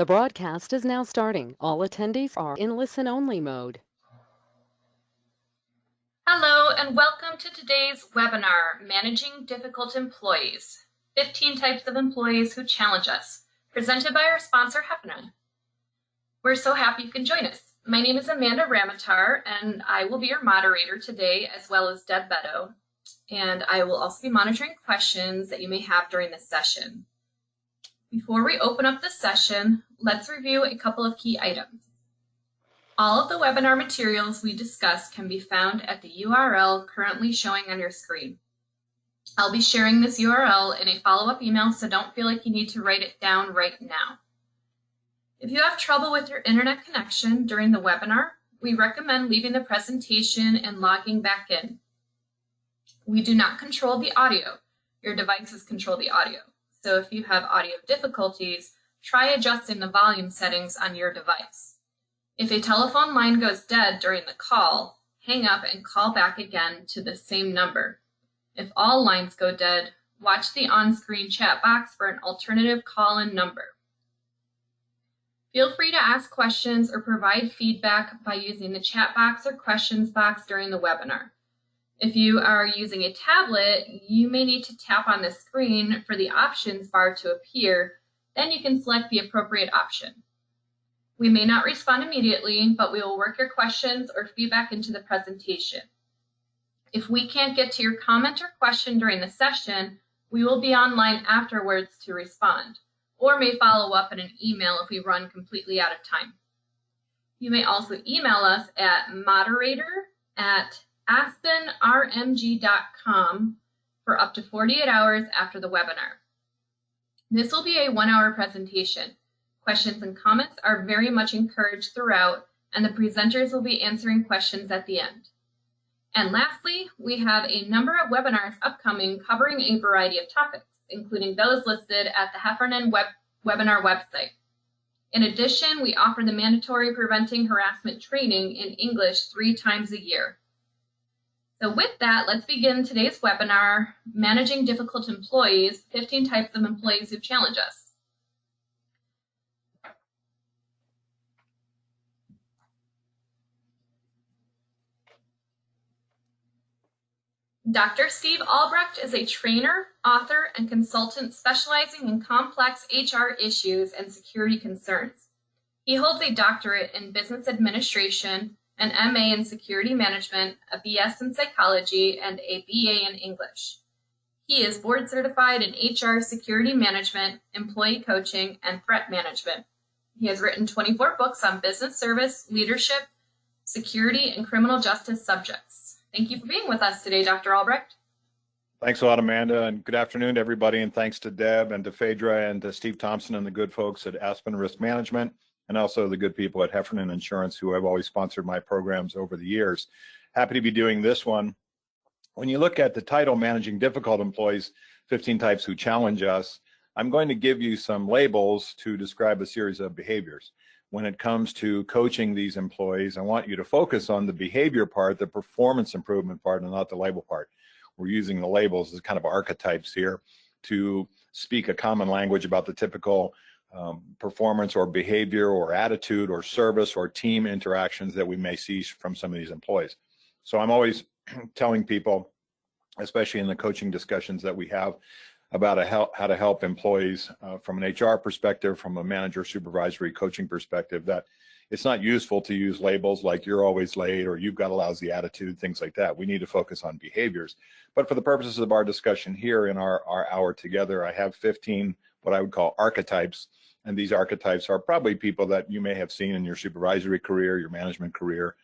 The broadcast is now starting. All attendees are in listen-only mode. Hello and welcome to today's webinar, Managing Difficult Employees, 15 Types of Employees Who Challenge Us, presented by our sponsor, Heffernan. We're so happy you can join us. My name is Amanda Ramatar, and I will be your moderator today, as well as Deb Beto, and I will also be monitoring questions that you may have during this session. Before we open up the session, let's review a couple of key items. All of the webinar materials we discussed can be found at the URL currently showing on your screen. I'll be sharing this URL in a follow-up email, so don't feel like you need to write it down right now. If you have trouble with your internet connection during the webinar, we recommend leaving the presentation and logging back in. We do not control the audio. Your devices control the audio. So if you have audio difficulties, try adjusting the volume settings on your device. If a telephone line goes dead during the call, hang up and call back again to the same number. If all lines go dead, watch the on-screen chat box for an alternative call-in number. Feel free to ask questions or provide feedback by using the chat box or questions box during the webinar. If you are using a tablet, you may need to tap on the screen for the options bar to appear, then you can select the appropriate option. We may not respond immediately, but we will work your questions or feedback into the presentation. If we can't get to your comment or question during the session, we will be online afterwards to respond, or may follow up in an email if we run completely out of time. You may also email us at moderator@aspenrmg.com for up to 48 hours after the webinar. This will be a 1-hour presentation. Questions and comments are very much encouraged throughout, and the presenters will be answering questions at the end. And lastly, we have a number of webinars upcoming covering a variety of topics, including those listed at the Heffernan webinar website. In addition, we offer the mandatory preventing harassment training in English 3 times a year. So with that, let's begin today's webinar, Managing Difficult Employees, 15 Types of Employees Who Challenge Us. Dr. Steve Albrecht is a trainer, author, and consultant specializing in complex HR issues and security concerns. He holds a doctorate in business administration, an MA in security management, a BS in psychology, and a BA in English. He is board certified in HR security management, employee coaching, and threat management. He has written 24 books on business service, leadership, security, and criminal justice subjects. Thank you for being with us today, Dr. Albrecht. Thanks a lot, Amanda, and good afternoon to everybody, and thanks to Deb and to Phaedra and to Steve Thompson and the good folks at Aspen Risk Management, and also the good people at Heffernan Insurance who have always sponsored my programs over the years. Happy to be doing this one. When you look at the title, Managing Difficult Employees, 15 Types Who Challenge Us, I'm going to give you some labels to describe a series of behaviors. When it comes to coaching these employees, I want you to focus on the behavior part, the performance improvement part, and not the label part. We're using the labels as kind of archetypes here to speak a common language about the typical performance or behavior or attitude or service or team interactions that we may see from some of these employees. So I'm always telling people, especially in the coaching discussions that we have, about how to help employees from an HR perspective, from a manager supervisory coaching perspective, that it's not useful to use labels like you're always late or you've got a lousy attitude, things like that. We need to focus on behaviors. But for the purposes of our discussion here in our hour together, I have 15 what I would call archetypes. And these archetypes are probably people that you may have seen in your supervisory career, your management career.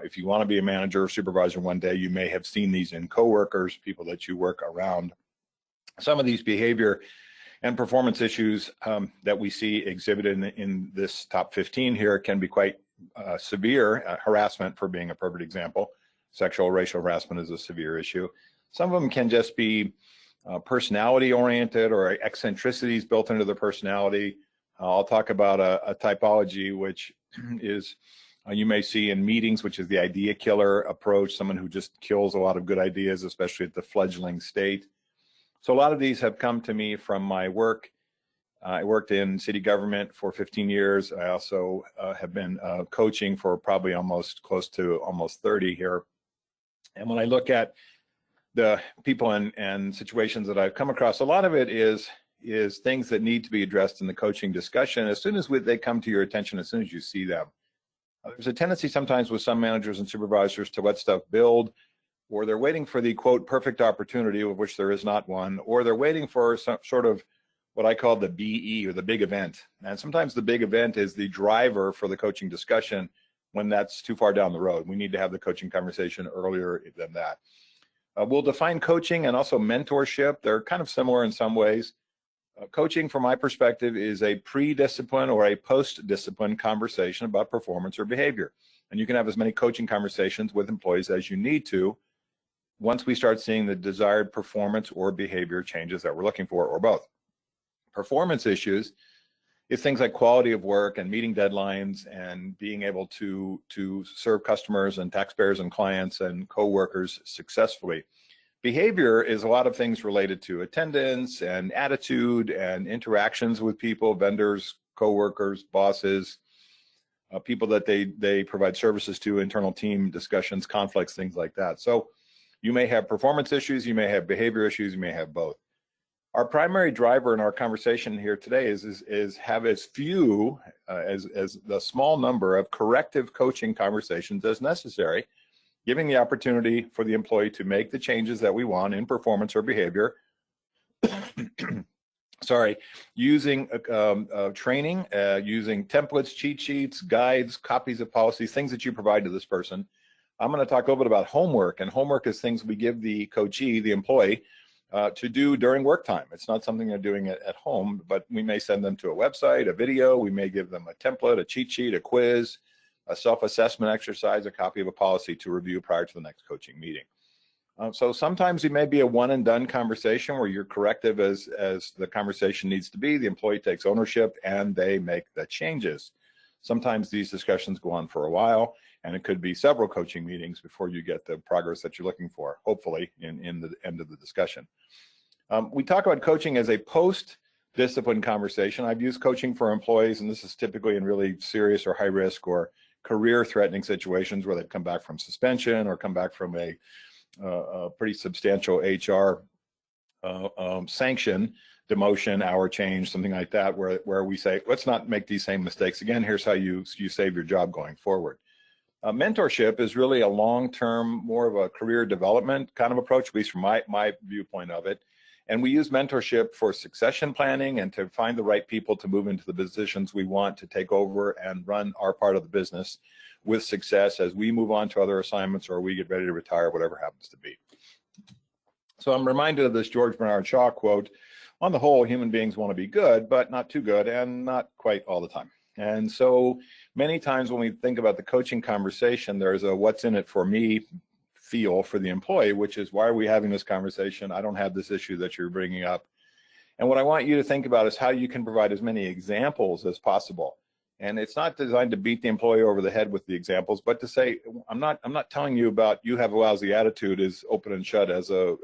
If you want to be a manager or supervisor one day, you may have seen these in coworkers, people that you work around. Some of these behavior and performance issues that we see exhibited in this top 15 here can be quite severe. Harassment, for being a perfect example. Sexual or racial harassment is a severe issue. Some of them can just be personality oriented or eccentricities built into the personality. I'll talk about a typology which is you may see in meetings, which is the idea killer approach, someone who just kills a lot of good ideas, especially at the fledgling state. So a lot of these have come to me from my work I worked in city government for 15 years. I also have been coaching for probably close to almost 30 here. And when I look at the people and situations that I've come across, a lot of it is things that need to be addressed in the coaching discussion as soon as they come to your attention, as soon as you see them. There's a tendency sometimes with some managers and supervisors to let stuff build, or they're waiting for the quote perfect opportunity, of which there is not one, or they're waiting for some sort of what I call the BE, or the big event. And sometimes the big event is the driver for the coaching discussion when that's too far down the road. We need to have the coaching conversation earlier than that. We'll define coaching and also mentorship. They're kind of similar in some ways. Coaching, from my perspective, is a pre-discipline or a post-discipline conversation about performance or behavior. And you can have as many coaching conversations with employees as you need to once we start seeing the desired performance or behavior changes that we're looking for, or both. Performance issues is things like quality of work and meeting deadlines and being able to serve customers and taxpayers and clients and coworkers successfully. Behavior is a lot of things related to attendance and attitude and interactions with people, vendors, coworkers, bosses, people that they provide services to, internal team discussions, conflicts, things like that. So you may have performance issues, you may have behavior issues, you may have both. Our primary driver in our conversation here today is have as few as the small number of corrective coaching conversations as necessary, giving the opportunity for the employee to make the changes that we want in performance or behavior. Sorry, using training, using templates, cheat sheets, guides, copies of policies, things that you provide to this person. I'm going to talk a little bit about homework, and homework is things we give the coachee, the employee, to do during work time. It's not something they're doing at home, but we may send them to a website, a video, we may give them a template, a cheat sheet, a quiz, a self-assessment exercise, a copy of a policy to review prior to the next coaching meeting. So sometimes it may be a one and done conversation where you're corrective as the conversation needs to be, the employee takes ownership and they make the changes. Sometimes these discussions go on for a while, and it could be several coaching meetings before you get the progress that you're looking for, hopefully in the end of the discussion. We talk about coaching as a post-discipline conversation. I've used coaching for employees, and this is typically in really serious or high risk or career-threatening situations where they've come back from suspension or come back from a pretty substantial HR sanction, demotion, hour change, something like that, where we say, let's not make these same mistakes again. Here's how you save your job going forward. Mentorship is really a long-term, more of a career development kind of approach, at least from my viewpoint of it. And we use mentorship for succession planning and to find the right people to move into the positions we want to take over and run our part of the business with success as we move on to other assignments or we get ready to retire, whatever happens to be. So I'm reminded of this George Bernard Shaw quote, on the whole, human beings want to be good, but not too good and not quite all the time. And so many times when we think about the coaching conversation, there's a what's in it for me feel for the employee, which is, why are we having this conversation? I don't have this issue that you're bringing up. And what I want you to think about is how you can provide as many examples as possible. And it's not designed to beat the employee over the head with the examples, but to say, I'm not telling you about you have a lousy attitude is open and shut as a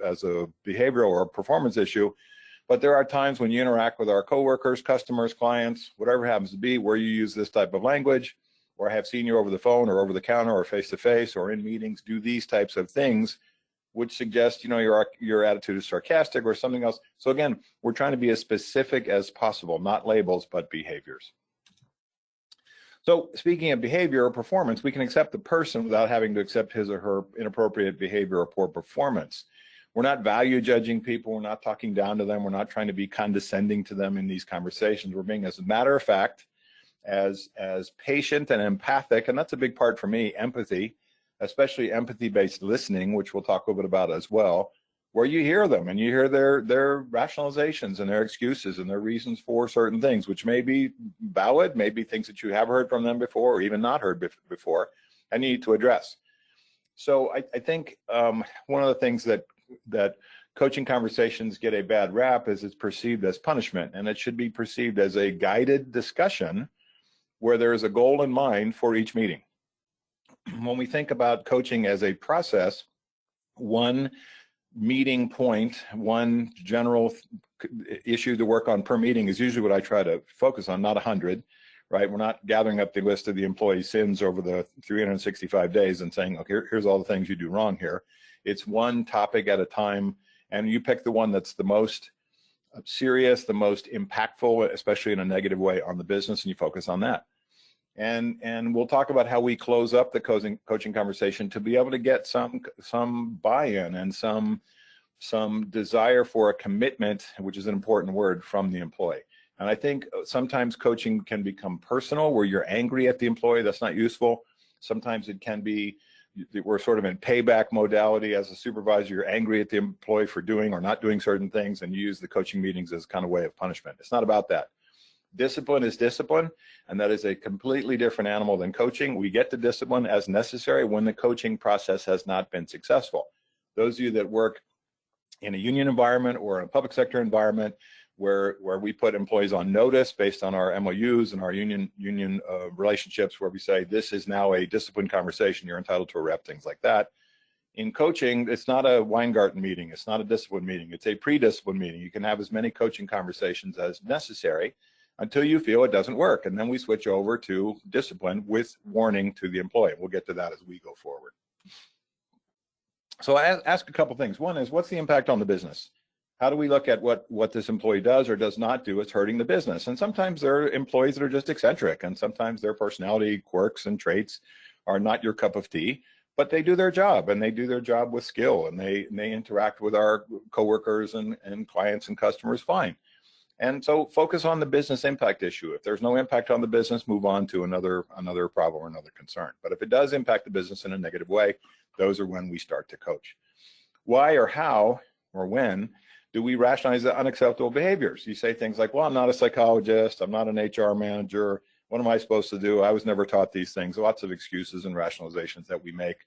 behavioral or a performance issue. But there are times when you interact with our coworkers, customers, clients, whatever happens to be, where you use this type of language, or have seen you over the phone or over the counter or face-to-face or in meetings, do these types of things, which suggest, your attitude is sarcastic or something else. So again, we're trying to be as specific as possible, not labels, but behaviors. So speaking of behavior or performance, we can accept the person without having to accept his or her inappropriate behavior or poor performance. We're not value judging people. We're not talking down to them. We're not trying to be condescending to them in these conversations. We're being, as a matter of fact, as patient and empathic, and that's a big part for me, empathy, especially empathy-based listening, which we'll talk a little bit about as well, where you hear them and you hear their rationalizations and their excuses and their reasons for certain things, which may be valid, maybe things that you have heard from them before or even not heard before, and you need to address. So I think one of the things that coaching conversations get a bad rap is it's perceived as punishment, and it should be perceived as a guided discussion where there is a goal in mind for each meeting. When we think about coaching as a process, one meeting point, one general issue to work on per meeting is usually what I try to focus on, not 100, right? We're not gathering up the list of the employee's sins over the 365 days and saying, okay, here's all the things you do wrong here. It's one topic at a time, and you pick the one that's the most serious, the most impactful, especially in a negative way on the business, and you focus on that. And we'll talk about how we close up the coaching conversation to be able to get some buy-in and some desire for a commitment, which is an important word, from the employee. And I think sometimes coaching can become personal, where you're angry at the employee. That's not useful. Sometimes it can be, we're sort of in payback modality. As a supervisor, you're angry at the employee for doing or not doing certain things, and you use the coaching meetings as kind of way of punishment. It's not about that. Discipline is discipline, and that is a completely different animal than coaching. We get the discipline as necessary when the coaching process has not been successful. Those of you that work in a union environment or in a public sector environment where we put employees on notice based on our MOUs and our union relationships, where we say this is now a discipline conversation, you're entitled to a rep, things like that. In coaching, it's not a Weingarten meeting, it's not a discipline meeting, it's a pre-discipline meeting. You can have as many coaching conversations as necessary until you feel it doesn't work, and then we switch over to discipline with warning to the employee. We'll get to that as we go forward. So I ask a couple things. One is, what's the impact on the business? How do we look at what this employee does or does not do? It's hurting the business. And sometimes there are employees that are just eccentric, and sometimes their personality quirks and traits are not your cup of tea, but they do their job, and they do their job with skill, and they interact with our coworkers and clients and customers fine. And so focus on the business impact issue. If there's no impact on the business, move on to another problem or another concern. But if it does impact the business in a negative way, those are when we start to coach. Why or how or when do we rationalize the unacceptable behaviors? You say things like, well, I'm not a psychologist, I'm not an HR manager, what am I supposed to do? I was never taught these things. Lots of excuses and rationalizations that we make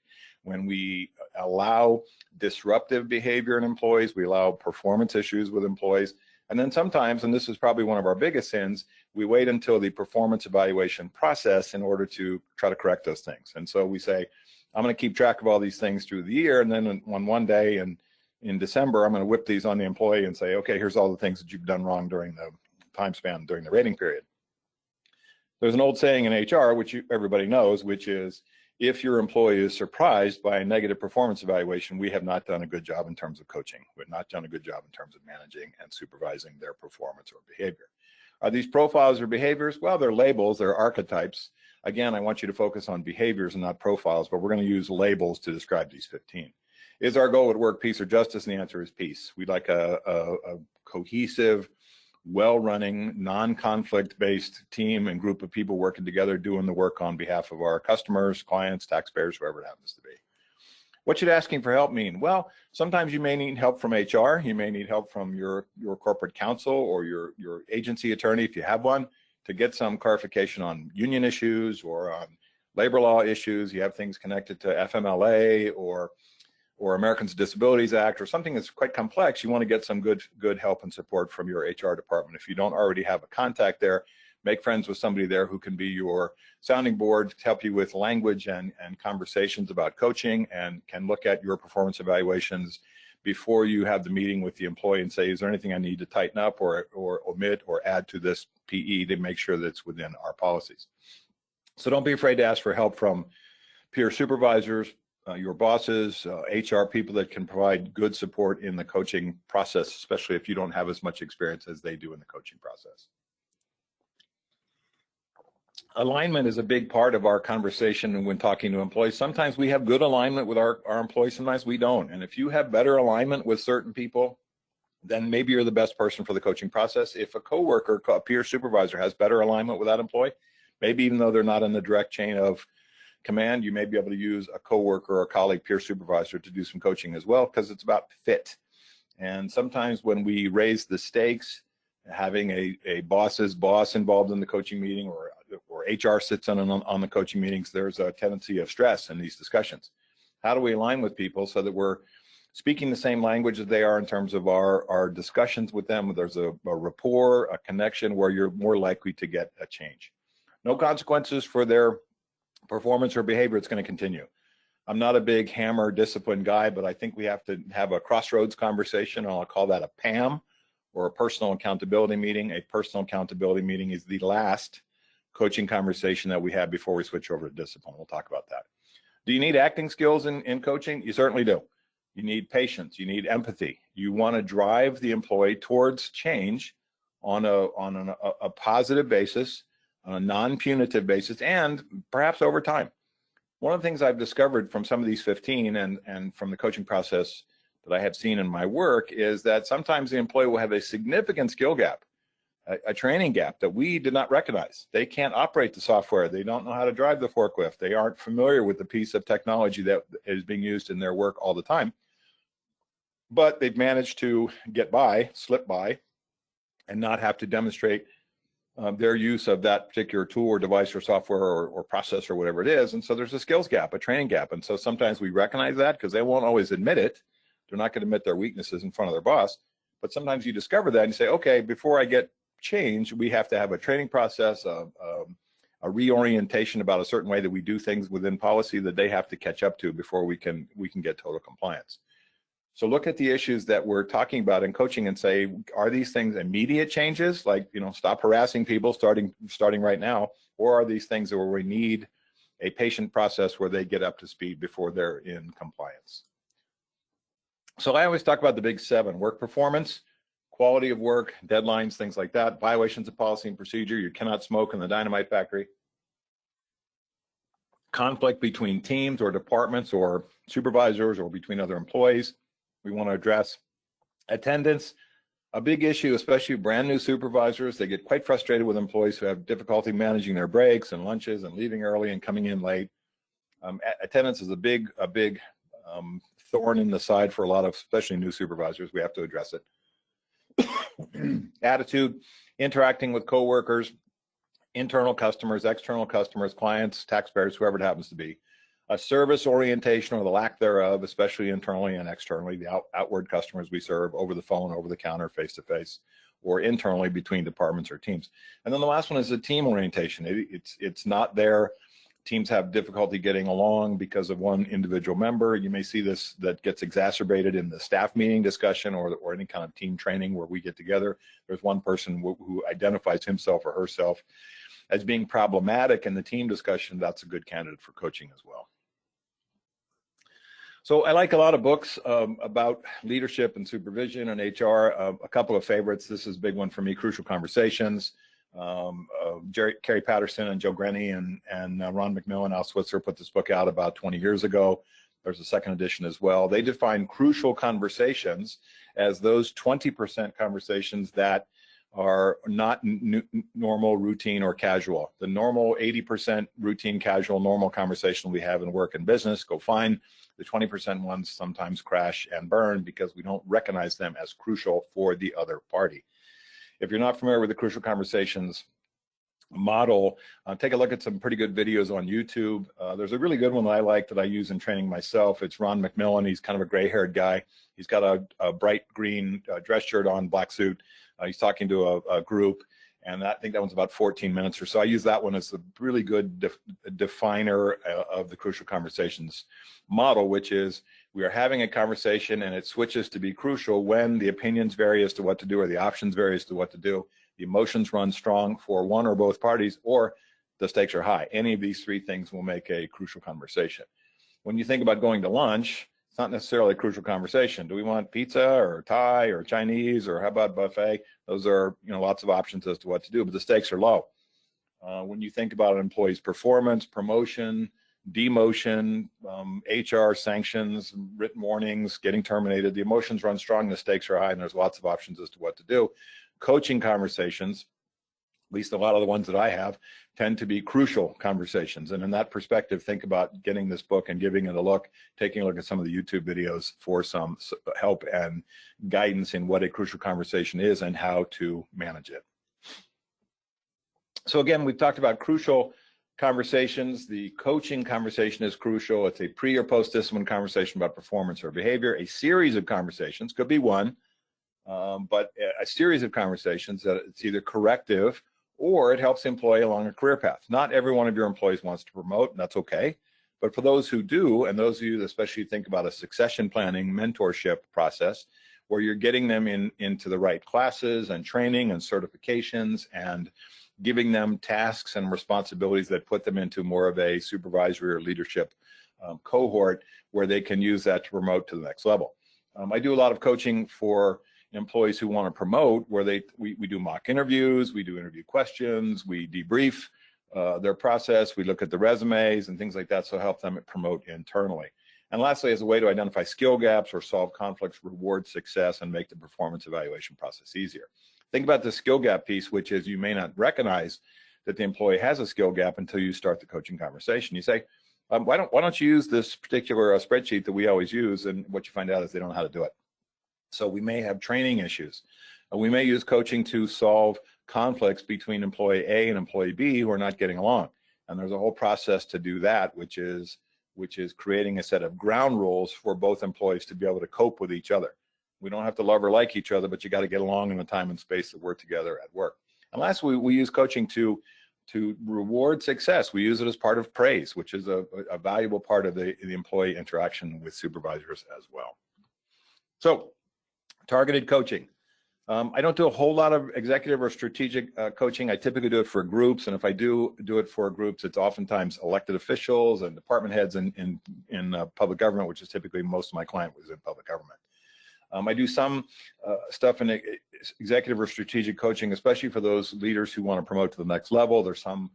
when we allow disruptive behavior in employees, we allow performance issues with employees. And then sometimes, and this is probably one of our biggest sins, we wait until the performance evaluation process in order to try to correct those things. And so we say, I'm going to keep track of all these things through the year, and then on one day in December, I'm going to whip these on the employee and say, okay, here's all the things that you've done wrong during the time span, during the rating period. There's an old saying in HR, which everybody knows, which is, if your employee is surprised by a negative performance evaluation, we have not done a good job in terms of coaching. We've not done a good job in terms of managing and supervising their performance or behavior. Are these profiles or behaviors? Well, they're labels, they're archetypes. Again, I want you to focus on behaviors and not profiles, but we're going to use labels to describe these 15. Is our goal at work peace or justice? And the answer is peace. We'd like a cohesive, well-running, non-conflict-based team and group of people working together, doing the work on behalf of our customers, clients, taxpayers, whoever it happens to be. What should asking for help mean? Well, sometimes you may need help from HR. You may need help from your corporate counsel or your agency attorney, if you have one, to get some clarification on union issues or on labor law issues. You have things connected to FMLA or Americans with Disabilities Act or something that's quite complex. You want to get some good help and support from your HR department. If you don't already have a contact there, make friends with somebody there who can be your sounding board to help you with language and conversations about coaching, and can look at your performance evaluations before you have the meeting with the employee and say, is there anything I need to tighten up or omit or add to this PE to make sure that it's within our policies. So don't be afraid to ask for help from peer supervisors, your bosses, HR people that can provide good support in the coaching process, especially if you don't have as much experience as they do in the coaching process. Alignment is a big part of our conversation when talking to employees. Sometimes we have good alignment with our employees, sometimes we don't. And if you have better alignment with certain people, then maybe you're the best person for the coaching process. If a coworker, a peer supervisor has better alignment with that employee, maybe even though they're not in the direct chain of command, you may be able to use a coworker or colleague, peer supervisor to do some coaching as well, because it's about fit. And sometimes when we raise the stakes, having a boss's boss involved in the coaching meeting or HR sits on the coaching meetings, there's a tendency of stress in these discussions. How do we align with people so that we're speaking the same language as they are in terms of our discussions with them? There's a rapport, a connection where you're more likely to get a change. No consequences for their performance or behavior, it's going to continue. I'm not a big hammer discipline guy, but I think we have to have a crossroads conversation, and I'll call that a PAM, or a personal accountability meeting. A personal accountability meeting is the last coaching conversation that we have before we switch over to discipline. We'll talk about that. Do you need acting skills in coaching? You certainly do. You need patience. You need empathy. You want to drive the employee towards change on a positive basis, on a non-punitive basis, and perhaps over time. One of the things I've discovered from some of these 15 and from the coaching process that I have seen in my work is that sometimes the employee will have a significant skill gap, a training gap that we did not recognize. They can't operate the software. They don't know how to drive the forklift. They aren't familiar with the piece of technology that is being used in their work all the time. But they've managed to get by, slip by, and not have to demonstrate their use of that particular tool or device or software or process or whatever it is. And so there's a skills gap, a training gap. And so sometimes we recognize that because they won't always admit it. They're not going to admit their weaknesses in front of their boss. But sometimes you discover that and you say, okay, before I get change, we have to have a training process, a reorientation about a certain way that we do things within policy that they have to catch up to before we can get total compliance. So look at the issues that we're talking about in coaching and say, are these things immediate changes, like, stop harassing people starting right now, or are these things where we need a patient process where they get up to speed before they're in compliance? So I always talk about the big 7: work performance, quality of work, deadlines, things like that, violations of policy and procedure. You cannot smoke in the dynamite factory. Conflict between teams or departments or supervisors or between other employees. We want to address attendance, a big issue, especially brand new supervisors. They get quite frustrated with employees who have difficulty managing their breaks and lunches and leaving early and coming in late. Attendance is a big thorn in the side for a lot of, especially new supervisors. We have to address it. Attitude, interacting with coworkers, internal customers, external customers, clients, taxpayers, whoever it happens to be. A service orientation or the lack thereof, especially internally and externally, the outward customers we serve over the phone, over the counter, face-to-face, or internally between departments or teams. And then the last one is the team orientation. It's not there. Teams have difficulty getting along because of one individual member. You may see this that gets exacerbated in the staff meeting discussion or any kind of team training where we get together. There's one person who identifies himself or herself as being problematic in the team discussion. That's a good candidate for coaching as well. So I like a lot of books about leadership and supervision and HR. A couple of favorites. This is a big one for me, Crucial Conversations. Carrie Patterson and Joe Grenny and Ron McMillan out of Switzer put this book out about 20 years ago. There's a second edition as well. They define crucial conversations as those 20% conversations that are not normal, routine, or casual. The normal 80% routine, casual, normal conversation we have in work and business go fine. The 20% ones sometimes crash and burn because we don't recognize them as crucial for the other party. If you're not familiar with the Crucial Conversations model, take a look at some pretty good videos on YouTube. There's a really good one that I like that I use in training myself. It's Ron McMillan. He's kind of a gray-haired guy. He's got a bright green dress shirt on, black suit. He's talking to a group, and I think that one's about 14 minutes or so. I use that one as a really good definer of the Crucial Conversations model, which is we are having a conversation and it switches to be crucial when the opinions vary as to what to do or the options vary as to what to do. The emotions run strong for one or both parties, or the stakes are high. Any of these 3 things will make a crucial conversation. When you think about going to lunch, it's not necessarily a crucial conversation. Do we want pizza or Thai or Chinese, or how about buffet? Those are lots of options as to what to do, but the stakes are low. When you think about an employee's performance, promotion, demotion, HR sanctions, written warnings, getting terminated, the emotions run strong, the stakes are high, and there's lots of options as to what to do. Coaching conversations, at least a lot of the ones that I have, tend to be crucial conversations. And in that perspective, think about getting this book and giving it a look, taking a look at some of the YouTube videos for some help and guidance in what a crucial conversation is and how to manage it. So again, we've talked about crucial conversations. The coaching conversation is crucial. It's a pre or post discipline conversation about performance or behavior. A series of conversations, could be one, but a series of conversations that it's either corrective or it helps the employee along a career path. Not every one of your employees wants to promote, and that's okay. But for those who do, and those of you that especially think about a succession planning mentorship process, where you're getting them into the right classes and training and certifications and giving them tasks and responsibilities that put them into more of a supervisory or leadership cohort where they can use that to promote to the next level. I do a lot of coaching for employees who want to promote, where we do mock interviews, we do interview questions, we debrief their process, we look at the resumes and things like that, so help them promote internally. And lastly, as a way to identify skill gaps or solve conflicts, reward success, and make the performance evaluation process easier. Think about the skill gap piece, which is you may not recognize that the employee has a skill gap until you start the coaching conversation. You say, why don't you use this particular spreadsheet that we always use? And what you find out is they don't know how to do it. So we may have training issues. We may use coaching to solve conflicts between employee A and employee B who are not getting along. And there's a whole process to do that, which is creating a set of ground rules for both employees to be able to cope with each other. We don't have to love or like each other, but you got to get along in the time and space that we're together at work. And lastly, we use coaching to reward success. We use it as part of praise, which is a valuable part of the employee interaction with supervisors as well. So, targeted coaching. I don't do a whole lot of executive or strategic coaching. I typically do it for groups, and if I do it for groups, it's oftentimes elected officials and department heads in public government, which is typically most of my client was in public government. I do some stuff in executive or strategic coaching, especially for those leaders who want to promote to the next level. There's some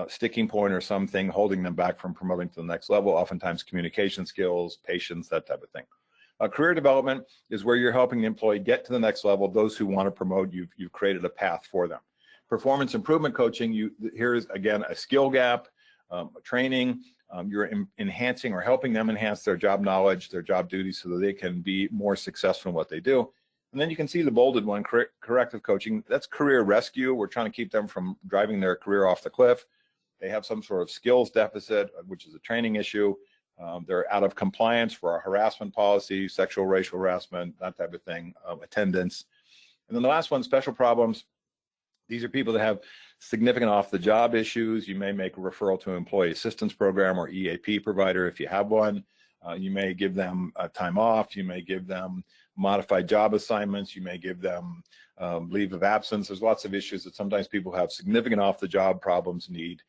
sticking point or something holding them back from promoting to the next level, oftentimes communication skills, patience, that type of thing. Career development is where you're helping the employee get to the next level. Those who want to promote, you've created a path for them. Performance improvement coaching, here is, again, a skill gap, training. You're enhancing or helping them enhance their job knowledge, their job duties, so that they can be more successful in what they do. And then you can see the bolded one, corrective coaching. That's career rescue. We're trying to keep them from driving their career off the cliff. They have some sort of skills deficit, which is a training issue. They're out of compliance for our harassment policy, sexual, racial harassment, that type of thing, attendance. And then the last one, special problems. These are people that have significant off-the-job issues. You may make a referral to an employee assistance program or EAP provider if you have one. You may give them time off. You may give them modified job assignments. You may give them leave of absence. There's lots of issues that sometimes people who have significant off-the-job problems need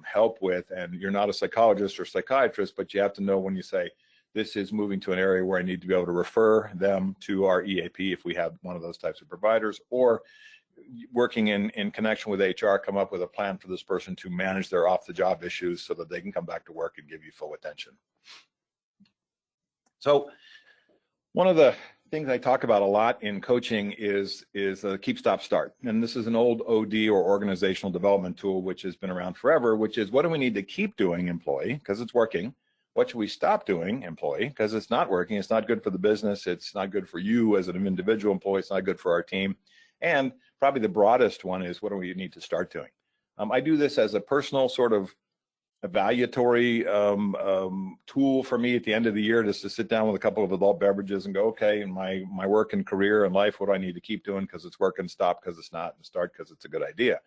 help with. And you're not a psychologist or psychiatrist, but you have to know when you say, this is moving to an area where I need to be able to refer them to our EAP if we have one of those types of providers, or working in connection with HR, come up with a plan for this person to manage their off-the-job issues so that they can come back to work and give you full attention. So one of the things I talk about a lot in coaching is keep, stop, start. And this is an old OD or organizational development tool, which has been around forever, which is, what do we need to keep doing, employee, because it's working? What should we stop doing, employee, because it's not working? It's not good for the business. It's not good for you as an individual employee. It's not good for our team. And probably the broadest one is, what do we need to start doing? I do this as a personal sort of evaluatory tool for me at the end of the year, just to sit down with a couple of adult beverages and go, okay, in my work and career and life, what do I need to keep doing because it's working, stop because it's not, and start because it's a good idea.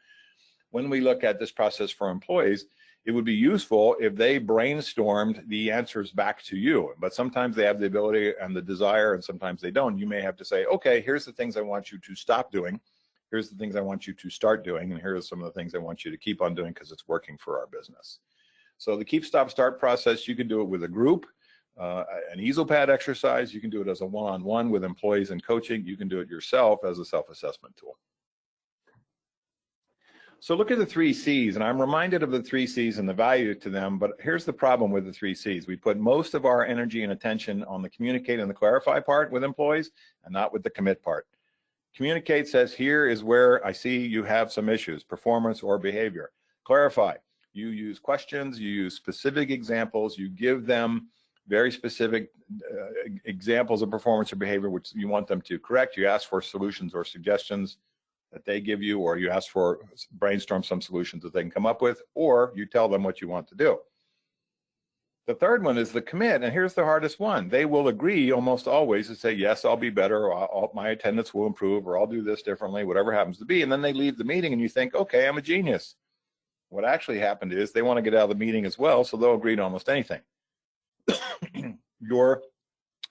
When we look at this process for employees, it would be useful if they brainstormed the answers back to you. But sometimes they have the ability and the desire, and sometimes they don't. You may have to say, okay, here's the things I want you to stop doing. Here's the things I want you to start doing. And here are some of the things I want you to keep on doing because it's working for our business. So the keep, stop, start process, you can do it with a group, an easel pad exercise. You can do it as a one-on-one with employees and coaching. You can do it yourself as a self-assessment tool. So look at the 3 C's, and I'm reminded of the 3 C's and the value to them, but here's the problem with the 3 C's. We put most of our energy and attention on the communicate and the clarify part with employees and not with the commit part. Communicate says, here is where I see you have some issues, performance or behavior. Clarify, you use questions, you use specific examples, you give them very specific examples of performance or behavior which you want them to correct. You ask for solutions or suggestions that they give you, or you ask for, brainstorm some solutions that they can come up with, or you tell them what you want to do. The third one is the commit, and here's the hardest one. They will agree almost always to say, yes, I'll be better, or my attendance will improve, or I'll do this differently, whatever happens to be, and then they leave the meeting and you think, okay, I'm a genius. What actually happened is they want to get out of the meeting as well, so they'll agree to almost anything. Your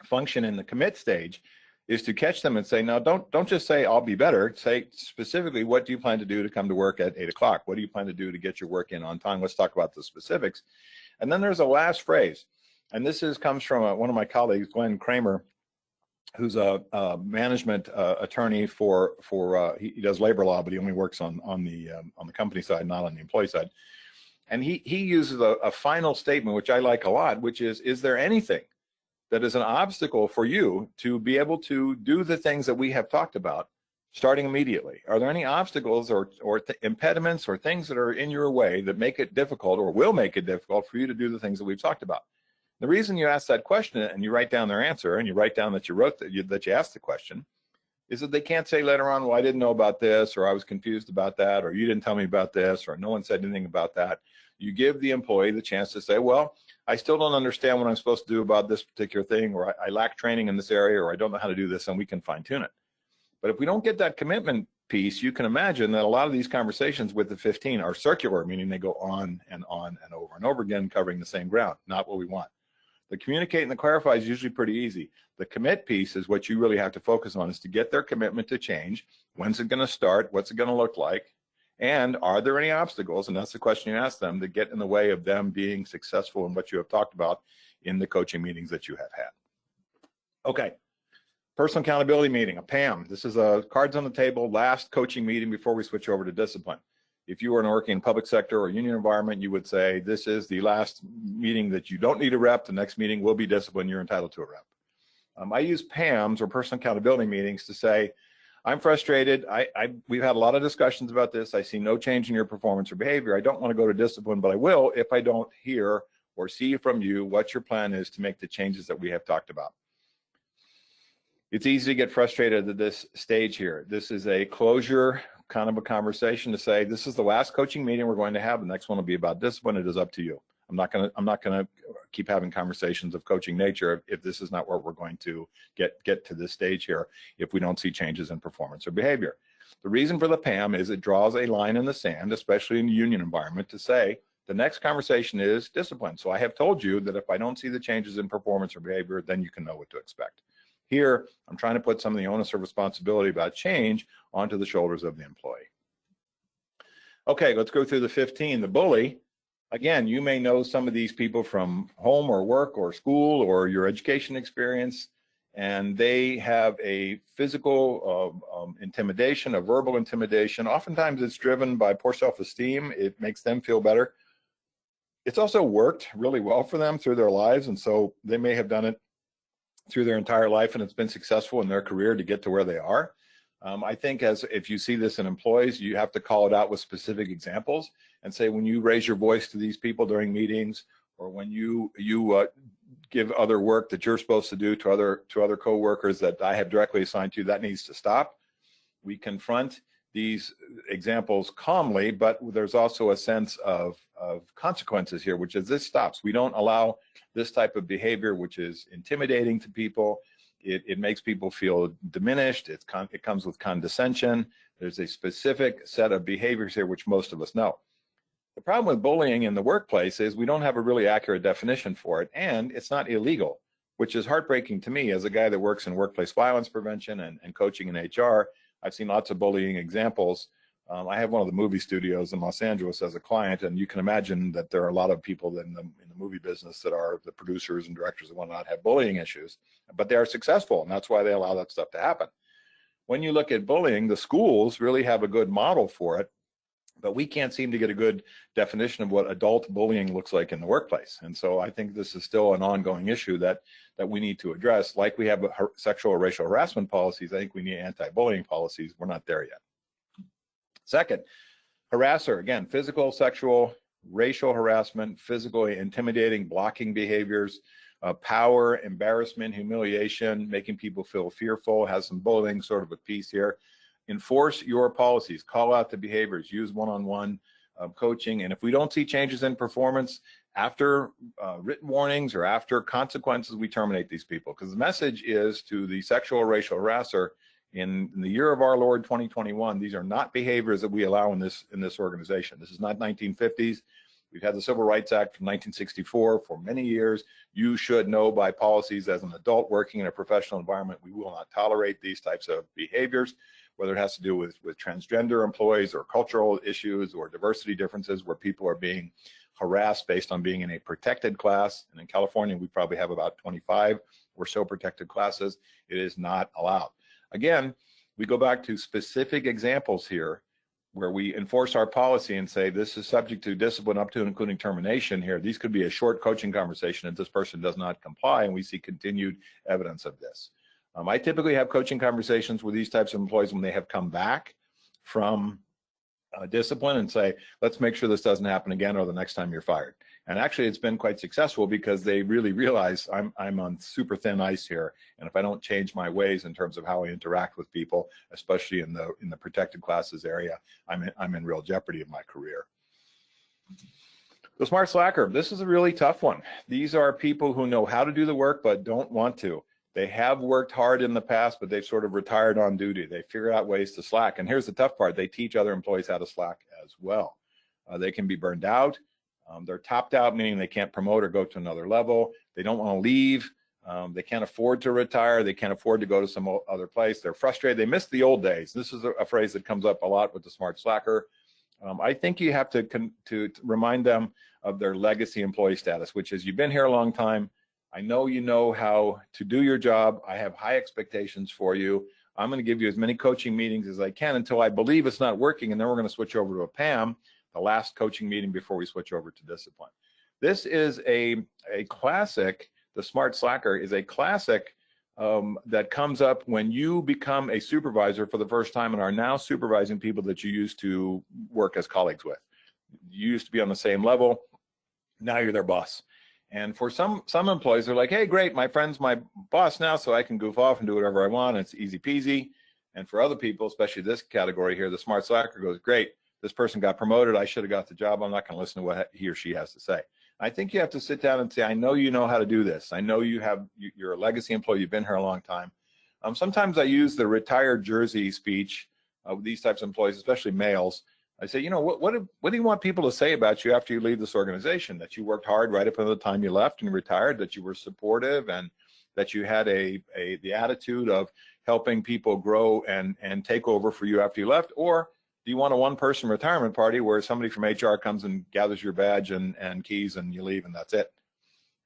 function in the commit stage is to catch them and say, no, don't just say I'll be better. Say specifically, what do you plan to do to come to work at 8 o'clock? What do you plan to do to get your work in on time? Let's talk about the specifics. And then there's a last phrase, and this comes from one of my colleagues, Glenn Kramer, who's a management attorney for he does labor law, but he only works on the company side, not on the employee side. And he uses a final statement, which I like a lot, which is there anything that is an obstacle for you to be able to do the things that we have talked about starting immediately? Are there any obstacles or impediments or things that are in your way that make it difficult or will make it difficult for you to do the things that we've talked about? The reason you ask that question and you write down their answer and you write down that you asked the question is that they can't say later on, well, I didn't know about this, or I was confused about that, or you didn't tell me about this, or no one said anything about that. You give the employee the chance to say, well, I still don't understand what I'm supposed to do about this particular thing, or I lack training in this area, or I don't know how to do this, and we can fine tune it. But if we don't get that commitment piece, you can imagine that a lot of these conversations with the 15 are circular, meaning they go on and over and over again, covering the same ground, not what we want. The communicate and the clarify is usually pretty easy. The commit piece is what you really have to focus on, is to get their commitment to change. When's it going to start? What's it going to look like? And are there any obstacles? And that's the question you ask them, to get in the way of them being successful in what you have talked about in the coaching meetings that you have had. Okay, personal accountability meeting, a PAM. This is a cards on the table, last coaching meeting before we switch over to discipline. If you were working in public sector or union environment, you would say, this is the last meeting that you don't need a rep. The next meeting will be discipline. You're entitled to a rep. I use PAMs, or personal accountability meetings, to say, I'm frustrated. We've had a lot of discussions about this. I see no change in your performance or behavior. I don't want to go to discipline, but I will if I don't hear or see from you what your plan is to make the changes that we have talked about. It's easy to get frustrated at this stage here. This is a closure kind of a conversation to say, this is the last coaching meeting we're going to have. The next one will be about discipline. It is up to you. I'm not going to keep having conversations of coaching nature if this is not where we're going to get to this stage here, if we don't see changes in performance or behavior. The reason for the PAM is it draws a line in the sand, especially in the union environment, to say the next conversation is discipline. So I have told you that if I don't see the changes in performance or behavior, then you can know what to expect. Here, I'm trying to put some of the onus of responsibility about change onto the shoulders of the employee. Okay, let's go through the 15. The bully. Again, you may know some of these people from home or work or school or your education experience, and they have a physical intimidation, a verbal intimidation. Oftentimes it's driven by poor self-esteem. It makes them feel better. It's also worked really well for them through their lives, and so they may have done it through their entire life, and it's been successful in their career to get to where they are. I think if you see this in employees, you have to call it out with specific examples and say, when you raise your voice to these people during meetings, or when you give other work that you're supposed to do to other coworkers that I have directly assigned to you, that needs to stop. We confront these examples calmly, but there's also a sense of consequences here, which is this stops. We don't allow this type of behavior, which is intimidating to people. It makes people feel diminished. It comes with condescension. There's a specific set of behaviors here, which most of us know. The problem with bullying in the workplace is we don't have a really accurate definition for it, and it's not illegal, which is heartbreaking to me as a guy that works in workplace violence prevention and coaching in HR. I've seen lots of bullying examples. I have one of the movie studios in Los Angeles as a client, and you can imagine that there are a lot of people in the movie business that are the producers and directors and whatnot have bullying issues, but they are successful, and that's why they allow that stuff to happen. When you look at bullying, the schools really have a good model for it, but we can't seem to get a good definition of what adult bullying looks like in the workplace. And so I think this is still an ongoing issue that we need to address. Like we have sexual or racial harassment policies, I think we need anti-bullying policies. We're not there yet. Second, harasser, again, physical, sexual, racial harassment, physically intimidating, blocking behaviors, power, embarrassment, humiliation, making people feel fearful, has some bullying sort of a piece here. Enforce your policies, call out the behaviors, use one-on-one coaching. And if we don't see changes in performance after written warnings or after consequences, we terminate these people. Because the message is to the sexual or racial harasser, in the year of our Lord 2021, these are not behaviors that we allow in this organization. This is not 1950s. We've had the Civil Rights Act from 1964 for many years. You should know by policies as an adult working in a professional environment, we will not tolerate these types of behaviors, whether it has to do with transgender employees or cultural issues or diversity differences where people are being harassed based on being in a protected class. And in California, we probably have about 25 or so protected classes. It is not allowed. Again, we go back to specific examples here where we enforce our policy and say this is subject to discipline up to and including termination here. These could be a short coaching conversation if this person does not comply, and we see continued evidence of this. I typically have coaching conversations with these types of employees when they have come back from discipline and say, let's make sure this doesn't happen again or the next time you're fired. And actually it's been quite successful because they really realize I'm on super thin ice here, and if I don't change my ways in terms of how I interact with people, especially in the protected classes area, I'm in real jeopardy of my career. The smart slacker, this is a really tough one. These are people who know how to do the work but don't want to. They have worked hard in the past, but they've sort of retired on duty. They figure out ways to slack. And here's the tough part. They teach other employees how to slack as well. They can be burned out. They're topped out, meaning they can't promote or go to another level. They don't want to leave. They can't afford to retire. They can't afford to go to some other place. They're frustrated. They miss the old days. This is a phrase that comes up a lot with the smart slacker. I think you have to remind them of their legacy employee status, which is you've been here a long time. I know you know how to do your job. I have high expectations for you. I'm going to give you as many coaching meetings as I can until I believe it's not working, and then we're going to switch over to a PAM, the last coaching meeting before we switch over to discipline. This is a classic. The smart slacker is a classic that comes up when you become a supervisor for the first time and are now supervising people that you used to work as colleagues with. You used to be on the same level. Now you're their boss. And for some employees, they're like, hey, great, my friend's my boss now, so I can goof off and do whatever I want. It's easy peasy. And for other people, especially this category here, the smart slacker goes, great, this person got promoted. I should have got the job. I'm not going to listen to what he or she has to say. I think you have to sit down and say, I know you know how to do this. I know you're a legacy employee. You've been here a long time. Sometimes I use the retired jersey speech with these types of employees, especially males. I say, you know, what do you want people to say about you after you leave this organization? That you worked hard right up until the time you left and retired, that you were supportive, and that you had the attitude of helping people grow and take over for you after you left? Or do you want a one-person retirement party where somebody from HR comes and gathers your badge and keys and you leave and that's it?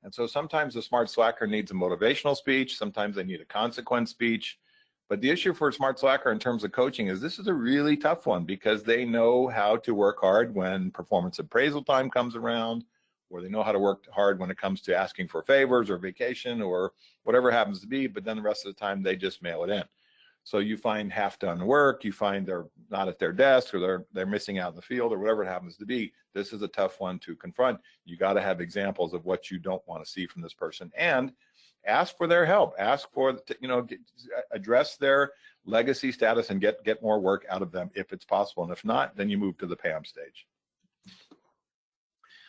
And so sometimes the smart slacker needs a motivational speech. Sometimes they need a consequence speech. But the issue for a smart slacker in terms of coaching is this is a really tough one because they know how to work hard when performance appraisal time comes around, or they know how to work hard when it comes to asking for favors or vacation or whatever it happens to be, but then the rest of the time they just mail it in. So you find half-done work, you find they're not at their desk, or they're missing out in the field, or whatever it happens to be. This is a tough one to confront. You got to have examples of what you don't want to see from this person, and ask for their help. Ask for, address their legacy status and get more work out of them if it's possible. And if not, then you move to the PAM stage.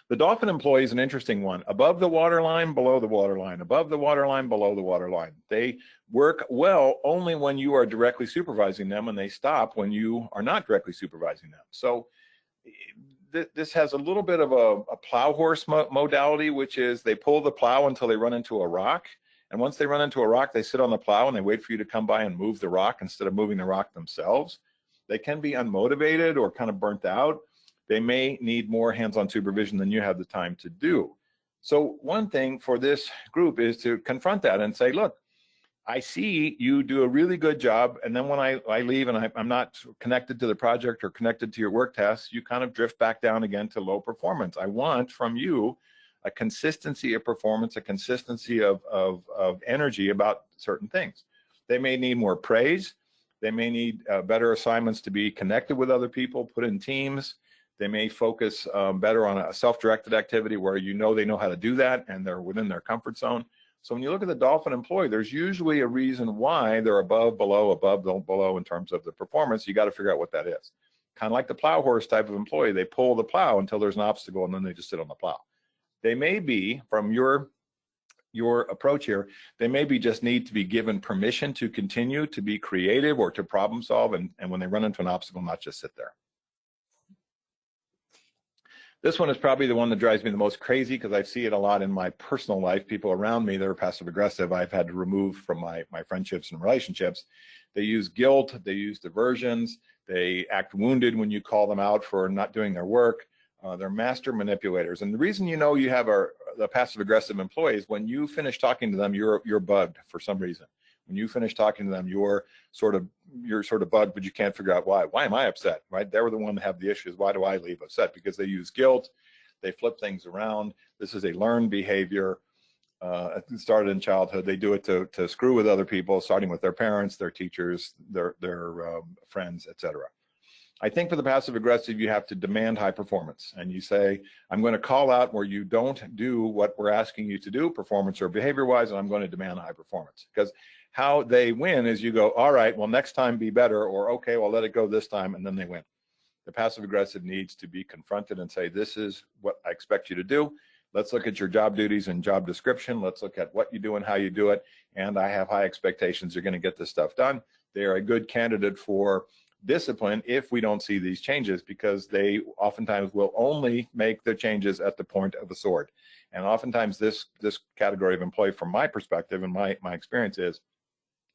The dolphin employee is an interesting one. Above the waterline, below the waterline, above the waterline, below the waterline. They work well only when you are directly supervising them, and they stop when you are not directly supervising them. So this has a little bit of a plow horse modality, which is they pull the plow until they run into a rock. And once they run into a rock, they sit on the plow and they wait for you to come by and move the rock instead of moving the rock themselves. They can be unmotivated or kind of burnt out. They may need more hands-on supervision than you have the time to do. So one thing for this group is to confront that and say, look, I see you do a really good job, and then when I leave and I'm not connected to the project or connected to your work tasks, you kind of drift back down again to low performance. I want from you a consistency of performance, a consistency of energy about certain things. They may need more praise. They may need better assignments to be connected with other people, put in teams. They may focus better on a self-directed activity where they know how to do that and they're within their comfort zone. So when you look at the dolphin employee, there's usually a reason why they're above, below in terms of the performance. You got to figure out what that is. Kind of like the plow horse type of employee. They pull the plow until there's an obstacle and then they just sit on the plow. They may be, from your approach here, they maybe just need to be given permission to continue to be creative or to problem solve, and when they run into an obstacle, not just sit there. This one is probably the one that drives me the most crazy because I see it a lot in my personal life. People around me that are passive aggressive, I've had to remove from my friendships and relationships. They use guilt, they use diversions, they act wounded when you call them out for not doing their work. They're master manipulators. And the reason you know you have the passive aggressive employees, when you finish talking to them, you're bugged for some reason. When you finish talking to them, you're sort of bugged, but you can't figure out why. Why am I upset? Right? They were the one that have the issues. Why do I leave upset? Because they use guilt. They flip things around. This is a learned behavior. It started in childhood. They do it to screw with other people, starting with their parents, their teachers, their friends, etc. I think for the passive aggressive, you have to demand high performance, and you say, I'm going to call out where you don't do what we're asking you to do, performance or behavior wise, and I'm going to demand high performance. Because how they win is you go, all right, well, next time be better, or okay, well, let it go this time, and then they win. The passive aggressive needs to be confronted and say, this is what I expect you to do. Let's look at your job duties and job description. Let's look at what you do and how you do it. And I have high expectations you're going to get this stuff done. They are a good candidate for discipline if we don't see these changes, because they oftentimes will only make the changes at the point of the sword. And oftentimes this category of employee, from my perspective and my experience, is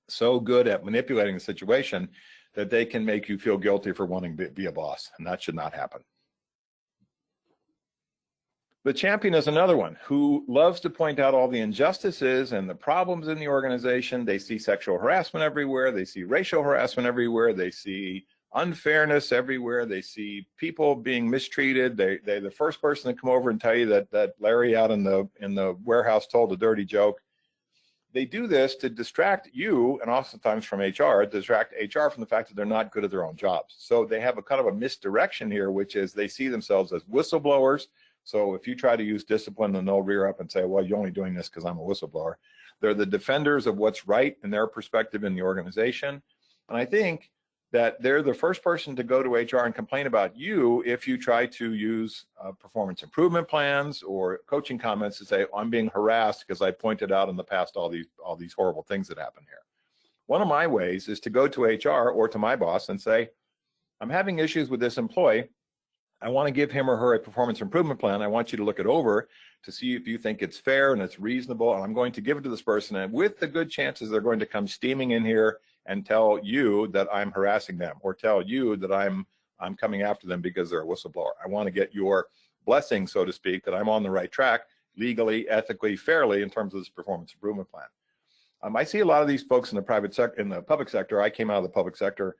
so good at manipulating the situation that they can make you feel guilty for wanting to be a boss, and that should not happen. The champion is another one who loves to point out all the injustices and the problems in the organization. They see sexual harassment everywhere. They see racial harassment everywhere. They see unfairness everywhere. They see people being mistreated. They're the first person to come over and tell you that Larry out in the warehouse told a dirty joke. They do this to distract you, and oftentimes from HR, distract HR from the fact that they're not good at their own jobs. So they have a kind of a misdirection here, which is they see themselves as whistleblowers. So if you try to use discipline, then they'll rear up and say, well, you're only doing this because I'm a whistleblower. They're the defenders of what's right in their perspective in the organization. And I think that they're the first person to go to HR and complain about you if you try to use performance improvement plans or coaching comments to say, I'm being harassed because I pointed out in the past all these horrible things that happen here. One of my ways is to go to HR or to my boss and say, I'm having issues with this employee. I want to give him or her a performance improvement plan. I want you to look it over to see if you think it's fair and it's reasonable. And I'm going to give it to this person. And with the good chances they're going to come steaming in here and tell you that I'm harassing them, or tell you that I'm coming after them because they're a whistleblower. I want to get your blessing, so to speak, that I'm on the right track legally, ethically, fairly in terms of this performance improvement plan. I see a lot of these folks in the private sector, in the public sector. I came out of the public sector,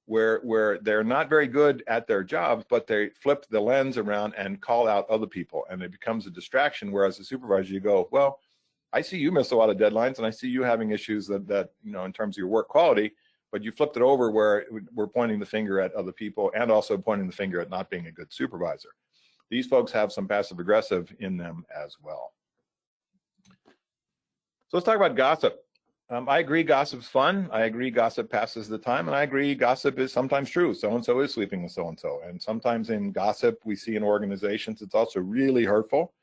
where they're not very good at their jobs, but they flip the lens around and call out other people, and it becomes a distraction. Whereas a supervisor, you go, well, I see you miss a lot of deadlines, and I see you having issues that you know, in terms of your work quality, but you flipped it over where we're pointing the finger at other people and also pointing the finger at not being a good supervisor. These folks have some passive aggressive in them as well. So let's talk about gossip. I agree gossip's fun. I agree gossip passes the time, and I agree gossip is sometimes true. So-and-so is sleeping with so-and-so. And sometimes in gossip we see in organizations it's also really hurtful.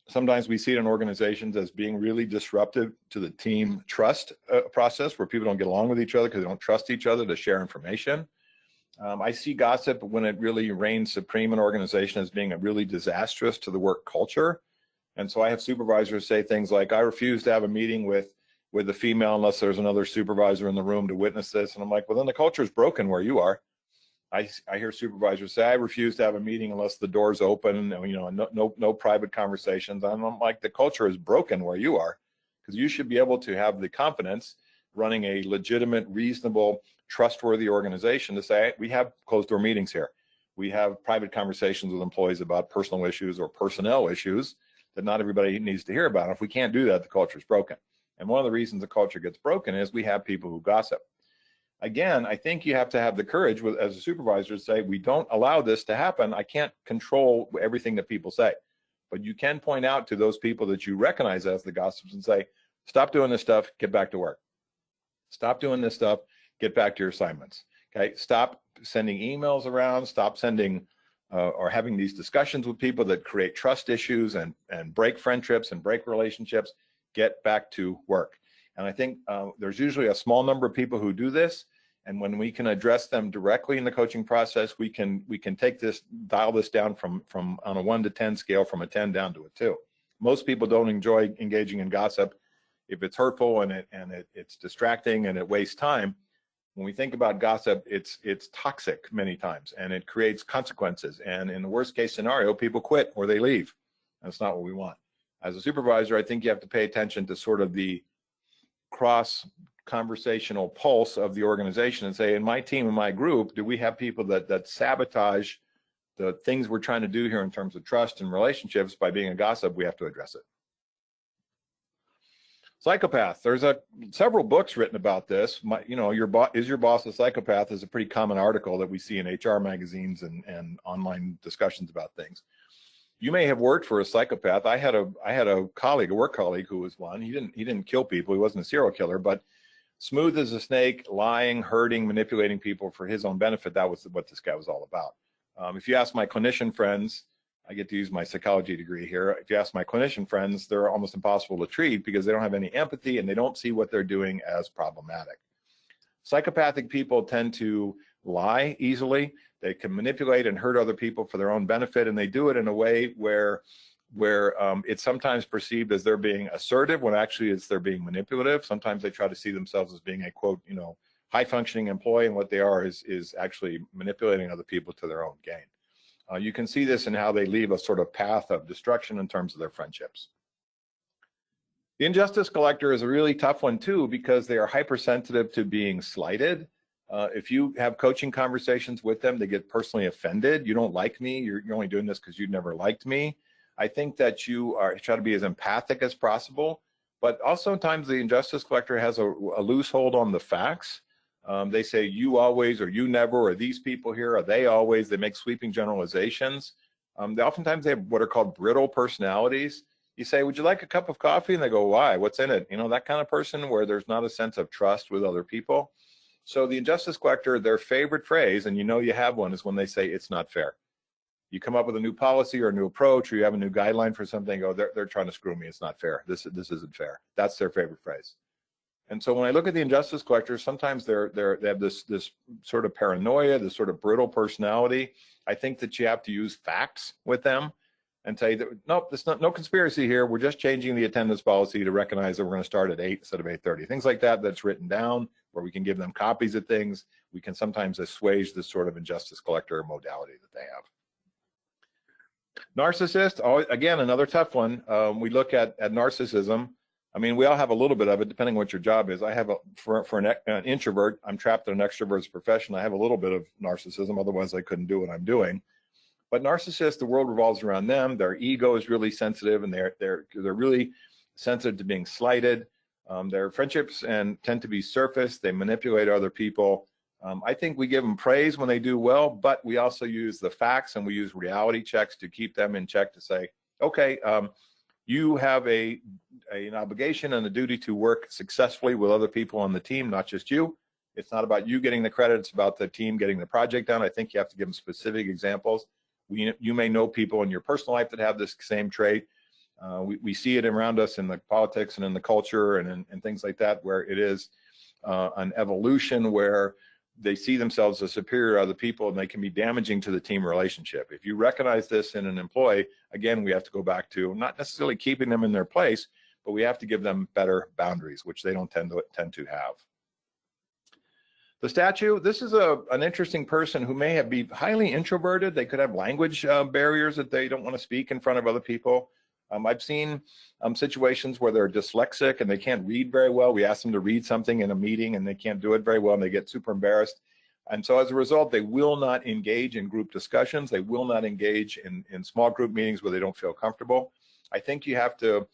Sometimes we see it in organizations as being really disruptive to the team trust process, where people don't get along with each other because they don't trust each other to share information. I see gossip when it really reigns supreme in an organization as being really disastrous to the work culture. And so I have supervisors say things like, I refuse to have a meeting with the female unless there's another supervisor in the room to witness this. And I'm like, well, then the culture is broken where you are. I hear supervisors say, I refuse to have a meeting unless the door's open, you know, no private conversations. And I'm like, the culture is broken where you are, because you should be able to have the confidence running a legitimate, reasonable, trustworthy organization to say, we have closed door meetings here. We have private conversations with employees about personal issues or personnel issues that not everybody needs to hear about. If we can't do that, the culture is broken. And one of the reasons the culture gets broken is we have people who gossip. Again, I think you have to have the courage as a supervisor to say, we don't allow this to happen. I can't control everything that people say, but you can point out to those people that you recognize as the gossips and say, stop doing this stuff, get back to work. Stop doing this stuff, get back to your assignments. Okay, stop sending emails around, stop sending or having these discussions with people that create trust issues and break friendships and break relationships. Get back to work. And I think there's usually a small number of people who do this, And when we can address them directly in the coaching process, we can dial this down from on a 1 to 10 scale, from a 10 down to a 2. Most people don't enjoy engaging in gossip if it's hurtful and it's distracting and it wastes time. When we think about gossip, it's toxic many times, and it creates consequences. And in the worst case scenario, people quit or they leave. That's not what we want. As a supervisor, I think you have to pay attention to sort of the cross conversational pulse of the organization and say, in my team, in my group, do we have people that sabotage the things we're trying to do here in terms of trust and relationships by being a gossip? We have to address it. Psychopath. There's several books written about this. Is your boss a psychopath is a pretty common article that we see in HR magazines and online discussions about things. You may have worked for a psychopath. I had a colleague, a work colleague, who was one. He didn't kill people. He wasn't a serial killer, but smooth as a snake, lying, hurting, manipulating people for his own benefit. That was what this guy was all about. If you ask my clinician friends, I get to use my psychology degree here. If you ask my clinician friends, they're almost impossible to treat because they don't have any empathy and they don't see what they're doing as problematic. Psychopathic people tend to lie easily. They can manipulate and hurt other people for their own benefit, and they do it in a way where it's sometimes perceived as they're being assertive when actually they're being manipulative. Sometimes they try to see themselves as being a, quote, high-functioning employee, and what they are is actually manipulating other people to their own gain. You can see this in how they leave a sort of path of destruction in terms of their friendships. The injustice collector is a really tough one too, because they are hypersensitive to being slighted. If you have coaching conversations with them, they get personally offended. You don't like me. You're only doing this because you never liked me. I think that you try to be as empathic as possible, but also sometimes the injustice collector has a loose hold on the facts. They say you always, or you never, or these people here, or they always. They make sweeping generalizations. Oftentimes they have what are called brittle personalities. You say, would you like a cup of coffee? And they go, why? What's in it? That kind of person where there's not a sense of trust with other people. So the injustice collector, their favorite phrase, and you have one, is when they say it's not fair. You come up with a new policy or a new approach, or you have a new guideline for something, they're trying to screw me. It's not fair. This isn't fair. That's their favorite phrase. And so when I look at the injustice collectors, sometimes they have this sort of paranoia, this sort of brittle personality. I think that you have to use facts with them and say that, nope, there's no conspiracy here. We're just changing the attendance policy to recognize that we're going to start at 8 instead of 8:30. Things like that, that's written down, where we can give them copies of things. We can sometimes assuage this sort of injustice collector modality that they have. Narcissist, again, another tough one. We look at narcissism. I mean, we all have a little bit of it, depending on what your job is. I have for an introvert, I'm trapped in an extrovert's profession. I have a little bit of narcissism, otherwise I couldn't do what I'm doing. But narcissists, the world revolves around them. Their ego is really sensitive, and they're really sensitive to being slighted. Their friendships tend to be surface. They manipulate other people. I think we give them praise when they do well, but we also use the facts and we use reality checks to keep them in check, to say, okay, you have an obligation and a duty to work successfully with other people on the team, not just you. It's not about you getting the credit. It's about the team getting the project done. I think you have to give them specific examples. You may know people in your personal life that have this same trait. We see it around us in the politics and in the culture and things like that, where it is an evolution where they see themselves as superior to other people, and they can be damaging to the team relationship. If you recognize this in an employee, again, we have to go back to not necessarily keeping them in their place, but we have to give them better boundaries, which they don't tend to have. The statue, this is an interesting person who may be highly introverted. They could have language barriers that they don't want to speak in front of other people. I've seen situations where they're dyslexic and they can't read very well. We ask them to read something in a meeting and they can't do it very well, and they get super embarrassed. And so as a result, they will not engage in group discussions. They will not engage in small group meetings where they don't feel comfortable. I think you have to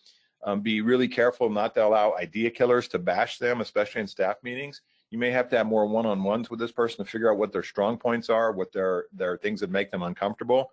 be really careful not to allow idea killers to bash them, especially in staff meetings. You may have to have more one-on-ones with this person to figure out what their strong points are, what their things that make them uncomfortable.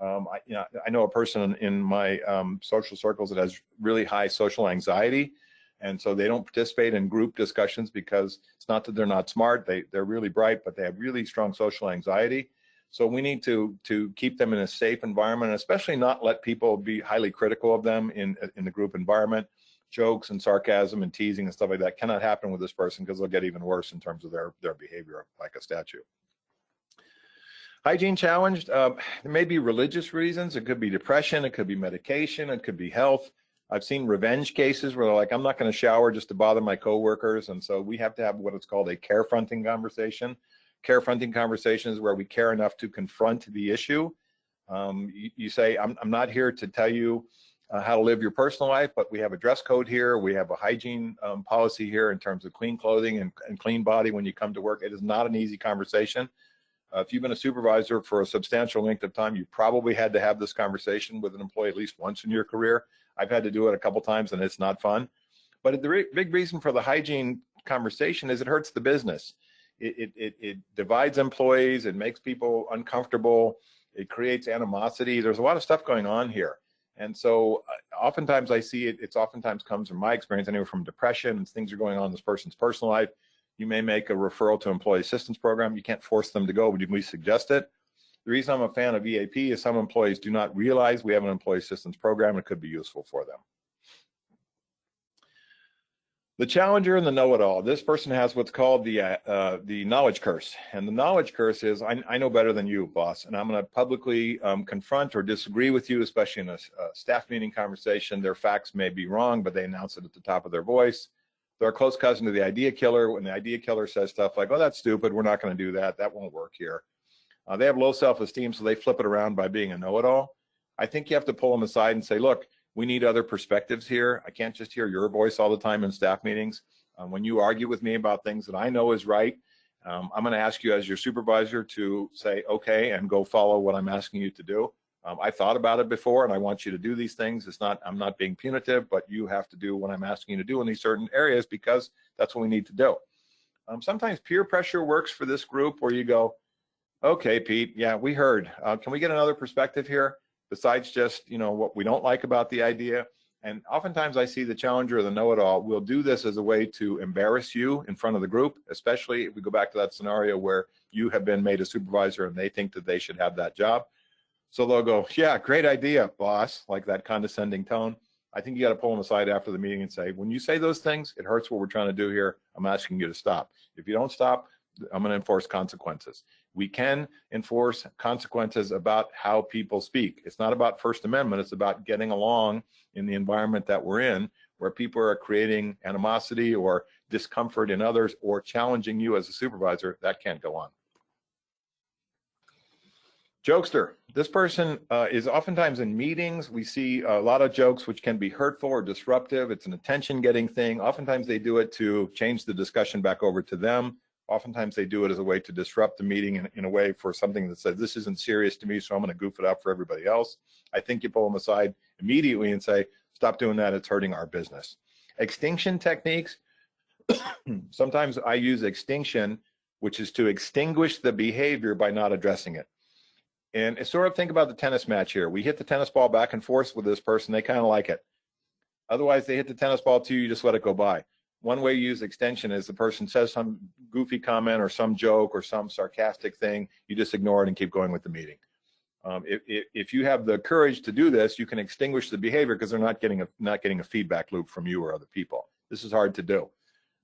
I know a person in my social circles that has really high social anxiety, and so they don't participate in group discussions because it's not that they're not smart. They're really bright, but they have really strong social anxiety. So we need to keep them in a safe environment, and especially not let people be highly critical of them in the group environment. jokes and sarcasm and teasing and stuff like that cannot happen with this person because they'll get even worse in terms of their behavior, like a statue. Hygiene challenged, there may be religious reasons. It could be depression, it could be medication, it could be health. I've seen revenge cases where they're like, I'm not going to shower just to bother my coworkers. And so we have to have what is called a care-fronting conversation. Care-fronting conversation is where we care enough to confront the issue. You say, I'm not here to tell you how to live your personal life, but we have a dress code here. We have a hygiene policy here in terms of clean clothing and clean body when you come to work. It is not an easy conversation. If you've been a supervisor for a substantial length of time, you probably had to have this conversation with an employee at least once in your career. I've had to do it a couple times and it's not fun. But the big reason for the hygiene conversation is it hurts the business. It divides employees, it makes people uncomfortable, it creates animosity. There's a lot of stuff going on here. And so oftentimes I see it oftentimes comes from my experience, anywhere from depression and things are going on in this person's personal life. You may make a referral to employee assistance program. You can't force them to go, but you can at least suggest it. The reason I'm a fan of EAP is some employees do not realize we have an employee assistance program. It could be useful for them. The challenger and the know-it-all. This person has what's called the knowledge curse. And the knowledge curse is, I know better than you, boss, and I'm going to publicly confront or disagree with you, especially in a staff meeting conversation. Their facts may be wrong, but they announce it at the top of their voice. They're a close cousin to the idea killer. When the idea killer says stuff like, oh, that's stupid, we're not going to do that, that won't work here. They have low self-esteem, so they flip it around by being a know-it-all. I think you have to pull them aside and say, look, we need other perspectives here. I can't just hear your voice all the time in staff meetings. When you argue with me about things that I know is right, I'm going to ask you as your supervisor to say, okay, and go follow what I'm asking you to do. I thought about it before and I want you to do these things. I'm not being punitive, but you have to do what I'm asking you to do in these certain areas because that's what we need to do. Sometimes peer pressure works for this group where you go, okay, Pete, yeah, we heard. Can we get another perspective here besides just, what we don't like about the idea? And oftentimes I see the challenger or the know-it-all will do this as a way to embarrass you in front of the group, especially if we go back to that scenario where you have been made a supervisor and they think that they should have that job. So they'll go, yeah, great idea, boss, like that condescending tone. I think you got to pull them aside after the meeting and say, when you say those things, it hurts what we're trying to do here. I'm asking you to stop. If you don't stop, I'm going to enforce consequences. We can enforce consequences about how people speak. It's not about First Amendment. It's about getting along in the environment that we're in, where people are creating animosity or discomfort in others or challenging you as a supervisor. That can't go on. Jokester. This person is oftentimes in meetings. We see a lot of jokes which can be hurtful or disruptive. It's an attention-getting thing. Oftentimes they do it to change the discussion back over to them. Oftentimes they do it as a way to disrupt the meeting in a way for something that says, this isn't serious to me, so I'm going to goof it up for everybody else. I think you pull them aside immediately and say, stop doing that. It's hurting our business. Extinction techniques. Sometimes I use extinction, which is to extinguish the behavior by not addressing it. And sort of think about the tennis match here. We hit the tennis ball back and forth with this person. They kind of like it. Otherwise, they hit the tennis ball too. You just let it go by. One way you use extension is the person says some goofy comment or some joke or some sarcastic thing. You just ignore it and keep going with the meeting. If you have the courage to do this, you can extinguish the behavior because they're not getting a feedback loop from you or other people. This is hard to do.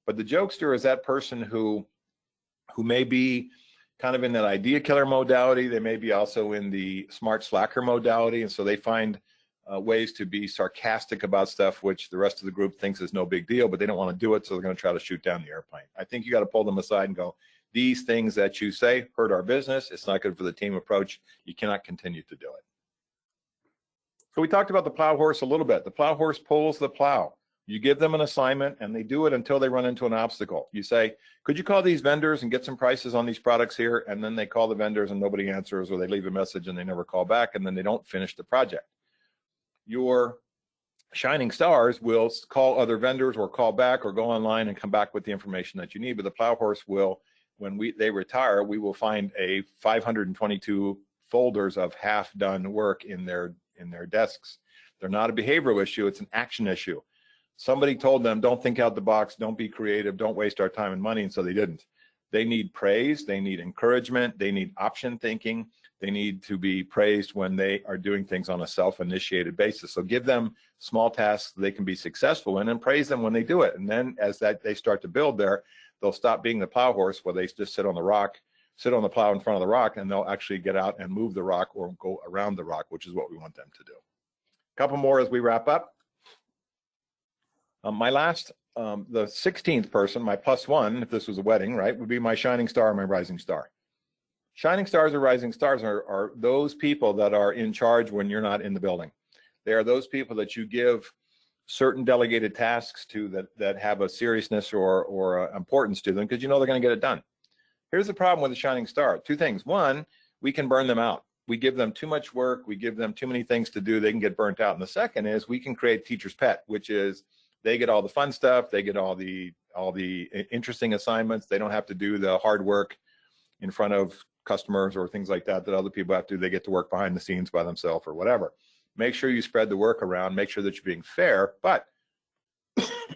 But the jokester is that person who may be kind of in that idea killer modality. They may be also in the smart slacker modality. And so they find ways to be sarcastic about stuff, which the rest of the group thinks is no big deal, but they don't want to do it. So they're going to try to shoot down the airplane. I think you got to pull them aside and go, these things that you say hurt our business. It's not good for the team approach. You cannot continue to do it. So we talked about the plow horse a little bit. The plow horse pulls the plow. You give them an assignment and they do it until they run into an obstacle. You say, could you call these vendors and get some prices on these products here? And then they call the vendors and nobody answers, or they leave a message and they never call back, and then they don't finish the project. Your shining stars will call other vendors or call back or go online and come back with the information that you need. But the plow horse will, when they retire, we will find a 522 folders of half done work in their desks. They're not a behavioral issue, it's an action issue. Somebody told them, don't think out the box, don't be creative, don't waste our time and money, and so they didn't. They need praise, they need encouragement, they need option thinking. They need to be praised when they are doing things on a self-initiated basis. So give them small tasks they can be successful in and praise them when they do it. And then as they start to build there, they'll stop being the plow horse where they just sit on the rock, sit on the plow in front of the rock, and they'll actually get out and move the rock or go around the rock, which is what we want them to do. A couple more as we wrap up. My last, the 16th person, my +1, if this was a wedding, right, would be my shining star, my rising star. Shining stars or rising stars are those people that are in charge when you're not in the building. They are those people that you give certain delegated tasks to that have a seriousness or importance to them because you know they're going to get it done. Here's the problem with a shining star. Two things. One, we can burn them out. We give them too much work. We give them too many things to do. They can get burnt out. And the second is we can create teacher's pet, which is they get all the fun stuff. They get all the interesting assignments. They don't have to do the hard work in front of customers or things like that other people have to do. They get to work behind the scenes by themselves or whatever. Make sure you spread the work around. Make sure that you're being fair. But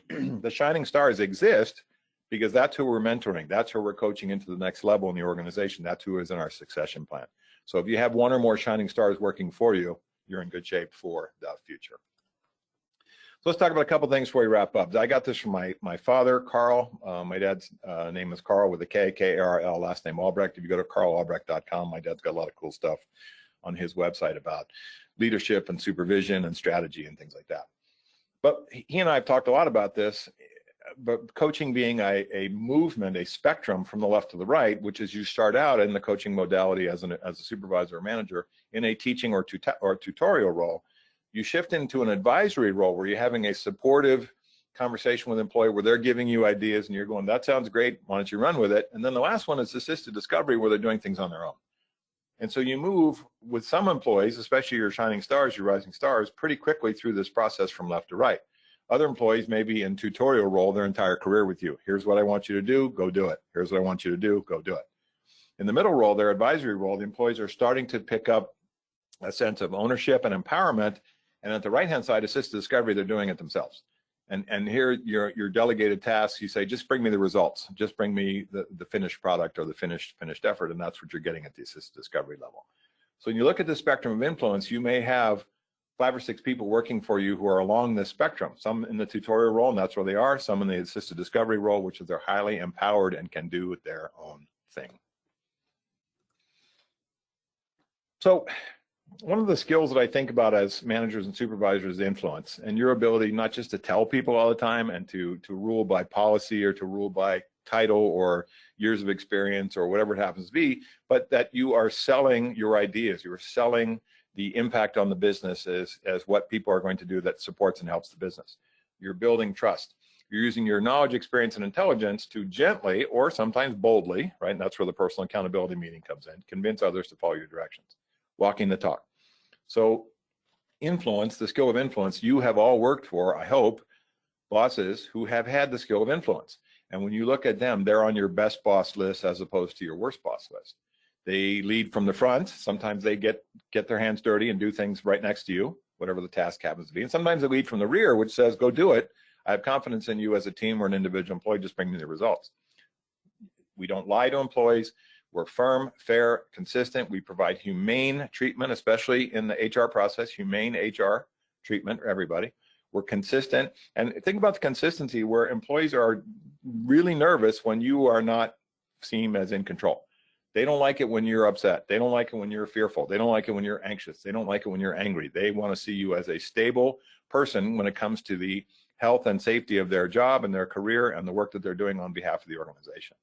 the shining stars exist because that's who we're mentoring. That's who we're coaching into the next level in the organization. That's who is in our succession plan. So if you have one or more shining stars working for you, you're in good shape for the future. So let's talk about a couple things before we wrap up. I got this from my father, Carl. My dad's name is Carl with a K, K-A-R-L, last name Albrecht. If you go to carlalbrecht.com, my dad's got a lot of cool stuff on his website about leadership and supervision and strategy and things like that. But he and I have talked a lot about this, but coaching being a movement, a spectrum from the left to the right, which is you start out in the coaching modality as a supervisor or manager in a teaching or tutorial role. You shift into an advisory role where you're having a supportive conversation with an employee where they're giving you ideas and you're going, that sounds great, why don't you run with it? And then the last one is assisted discovery where they're doing things on their own. And so you move with some employees, especially your shining stars, your rising stars, pretty quickly through this process from left to right. Other employees may be in tutorial role their entire career with you. Here's what I want you to do, go do it. Here's what I want you to do, go do it. In the middle role, their advisory role, the employees are starting to pick up a sense of ownership and empowerment. And at the right-hand side, assisted discovery, they're doing it themselves. And here, your delegated tasks, you say, just bring me the results. Just bring me the finished product or the finished effort, and that's what you're getting at the assisted discovery level. So when you look at the spectrum of influence, you may have 5 or 6 people working for you who are along this spectrum. Some in the tutorial role, and that's where they are. Some in the assisted discovery role, which is they're highly empowered and can do their own thing. So one of the skills that I think about as managers and supervisors is influence, and your ability not just to tell people all the time and to rule by policy or to rule by title or years of experience or whatever it happens to be, but that you are selling your ideas. You are selling the impact on the business as what people are going to do that supports and helps the business. You're building trust. You're using your knowledge, experience, and intelligence to gently or sometimes boldly, right? And that's where the personal accountability meeting comes in, convince others to follow your directions. Walking the talk. So influence, the skill of influence, you have all worked for, I hope, bosses who have had the skill of influence. And when you look at them, they're on your best boss list as opposed to your worst boss list. They lead from the front. Sometimes they get their hands dirty and do things right next to you, whatever the task happens to be. And sometimes they lead from the rear, which says, go do it. I have confidence in you as a team or an individual employee, just bring me the results. We don't lie to employees. We're firm, fair, consistent. We provide humane treatment, especially in the HR process, humane HR treatment for everybody. We're consistent. And think about the consistency where employees are really nervous when you are not seen as in control. They don't like it when you're upset. They don't like it when you're fearful. They don't like it when you're anxious. They don't like it when you're angry. They want to see you as a stable person when it comes to the health and safety of their job and their career and the work that they're doing on behalf of the organization.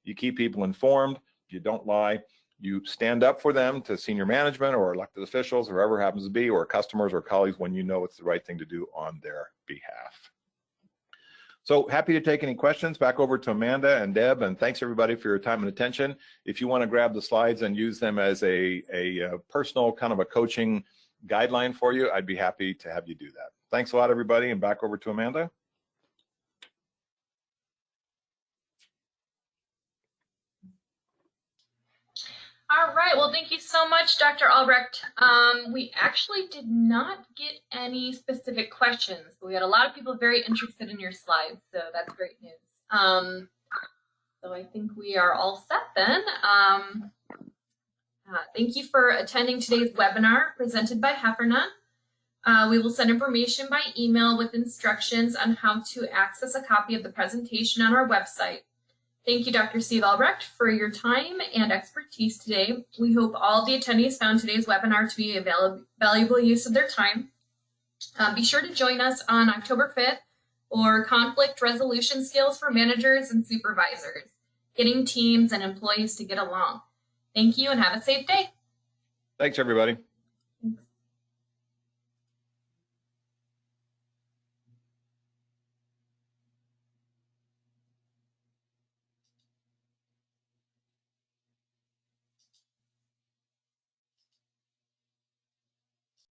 You keep people informed. You don't lie. You stand up for them to senior management or elected officials, whoever happens to be, or customers or colleagues when you know it's the right thing to do on their behalf. So happy to take any questions. Back over to Amanda and Deb, and thanks everybody for your time and attention. If you want to grab the slides and use them as a personal kind of a coaching guideline for you, I'd be happy to have you do that. Thanks a lot, everybody, and back over to Amanda. All right, well, thank you so much, Dr. Albrecht. We actually did not get any specific questions, but we had a lot of people very interested in your slides, so that's great news. So I think we are all set then. Thank you for attending today's webinar presented by Heffernan. We will send information by email with instructions on how to access a copy of the presentation on our website. Thank you, Dr. Steve Albrecht, for your time and expertise today. We hope all the attendees found today's webinar to be a valuable use of their time. Be sure to join us on October 5th for conflict resolution skills for managers and supervisors, getting teams and employees to get along. Thank you and have a safe day. Thanks, everybody.